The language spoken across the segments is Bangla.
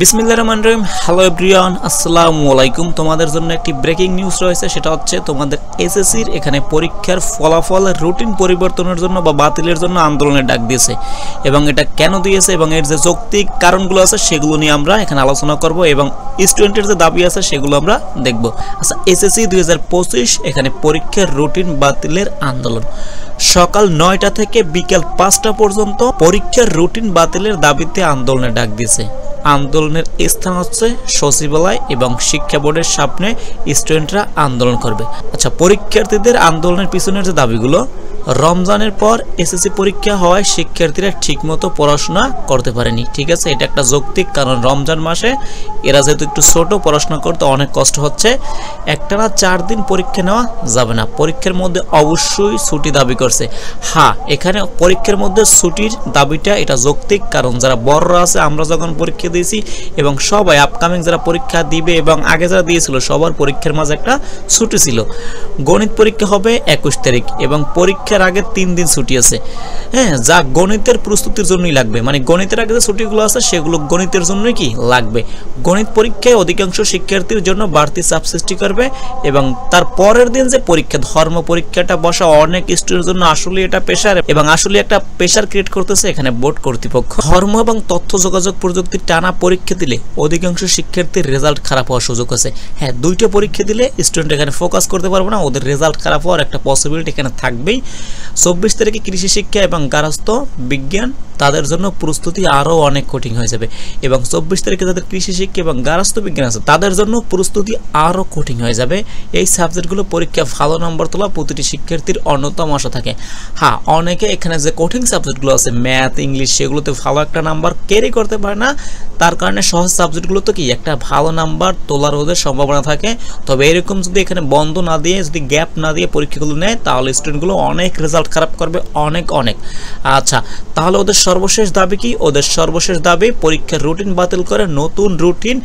বিসমিল্লাহির রহমানির রহিম। হ্যালো এভরিওয়ান, আসসালামু আলাইকুম। তোমাদের জন্য একটি ব্রেকিং নিউজ রয়েছে, সেটা হচ্ছে তোমাদের এসএসসির এখানে পরীক্ষার ফলাফল রুটিন পরিবর্তনের জন্য বা বাতিলের জন্য আন্দোলনের ডাক দিয়েছে এবং এটা কেন দিয়েছে এবং এর যে যৌক্তিক কারণগুলো আছে সেগুলো নিয়ে আমরা এখানে আলোচনা করব এবং স্টুডেন্টের যে দাবি আছে সেগুলো আমরা দেখব। আচ্ছা, এসএসসি 2025 এখানে পরীক্ষার রুটিন বাতিলের আন্দোলন সকাল 9টা থেকে বিকেল 5টা পর্যন্ত পরীক্ষার রুটিন বাতিলের দাবিতে আন্দোলনের ডাক দিয়েছে। আন্দোলনের স্থান হচ্ছে সচিবালয় এবং শিক্ষা বোর্ডের সামনে স্টুডেন্টরা আন্দোলন করবে। আচ্ছা, পরীক্ষার্থীদের আন্দোলনের পিছনের যে দাবিগুলো, রমজানের পর এসএসসি পরীক্ষা হওয়ায় শিক্ষার্থীরা ঠিকমতো পড়াশোনা করতে পারেনি। ঠিক আছে, এটা একটা যৌক্তিক কারণ। রমজান মাসে এরা যেহেতু একটু ছোট, পড়াশোনা করতে অনেক কষ্ট হচ্ছে। একটানা 4 দিন পরীক্ষা নেওয়া যাবে না। পরীক্ষার মধ্যে অবশ্যই ছুটি দাবি করছে। হ্যাঁ, এখানে পরীক্ষার মধ্যে ছুটির দাবিটা এটা যৌক্তিক কারণ যারা বড়রা আছে, আমরা যখন পরীক্ষা দিয়েছি এবং সবাই আপকামিং যারা পরীক্ষা দিবে এবং আগে যারা দিয়েছিল সবার পরীক্ষার মাঝে একটা ছুটি ছিল। গণিত পরীক্ষা হবে 21 তারিখ এবং পরীক্ষার আগে 3 দিন ছুটি আছে। হ্যাঁ, যা গণিতের প্রস্তুতির জন্যই লাগবে, মানে গণিতের আগে যে ছুটিগুলো আছে সেগুলো গণিতের জন্যই কি লাগবে। গণিত পরীক্ষায় অধিকাংশ শিক্ষার্থীর জন্য বাড়তি চাপ সৃষ্টি করবে এবং তার পরের দিন যে পরীক্ষা, ধর্ম পরীক্ষাটা বসা অনেক স্টুডেন্টের জন্য আসলে এটা প্রেশার এবং আসলে একটা প্রেশার ক্রিয়েট করতেছে এখানে বোর্ড কর্তৃপক্ষ। ধর্ম এবং তথ্য যোগাযোগ প্রযুক্তি টানা পরীক্ষা দিলে অধিকাংশ শিক্ষার্থীর রেজাল্ট খারাপ হওয়ার সুযোগ আছে। হ্যাঁ, 2টা পরীক্ষা দিলে স্টুডেন্ট এখানে ফোকাস করতে পারবে না, ওদের রেজাল্ট খারাপ হওয়ার একটা পসিবিলিটি এখানে থাকবেই। 24 তারিখে কৃষি শিক্ষা এবং গার্হস্থ্য বিজ্ঞান, তাদের জন্য প্রস্তুতি আরও অনেক কঠিন হয়ে যাবে এবং 24 তারিখে যাদের কৃষি শিক্ষা এবং গার্হস্থ্য বিজ্ঞান আছে তাদের জন্য প্রস্তুতি আরও কঠিন হয়ে যাবে। এই সাবজেক্টগুলো পরীক্ষা ভালো নম্বর তোলা প্রতিটি শিক্ষার্থীর অন্যতম আশা থাকে। হ্যাঁ, অনেকে এখানে যে কঠিন সাবজেক্টগুলো আছে ম্যাথ, ইংলিশ, সেগুলোতে ভালো একটা নাম্বার ক্যারি করতে পারে না। তার কারণে সহজ সাবজেক্টগুলো তো কি একটা ভালো নাম্বার তোলার ওদের সম্ভাবনা থাকে। তবে এরকম যদি এখানে বন্ধ না দিয়ে, যদি গ্যাপ না দিয়ে পরীক্ষাগুলো নেয় তাহলে স্টুডেন্টগুলো অনেক রেজাল্ট খারাপ করবে, অনেক। আচ্ছা, তাহলে ওদের সর্বশেষ দাবি কি? ওদের সর্বশেষ দাবি পরীক্ষার রুটিন বাতিল করে নতুন রুটিন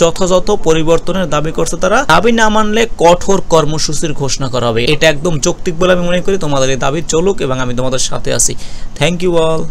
যথাযথ পরিবর্তনের দাবি করছে তারা। দাবি না মানলে কঠোর কর্মসূচির ঘোষণা করা হবে। এটা একদম যৌক্তিক বলে আমি মনে করি। তোমাদের এই দাবি চলুক এবং আমি তোমাদের সাথে আছি। Thank you all.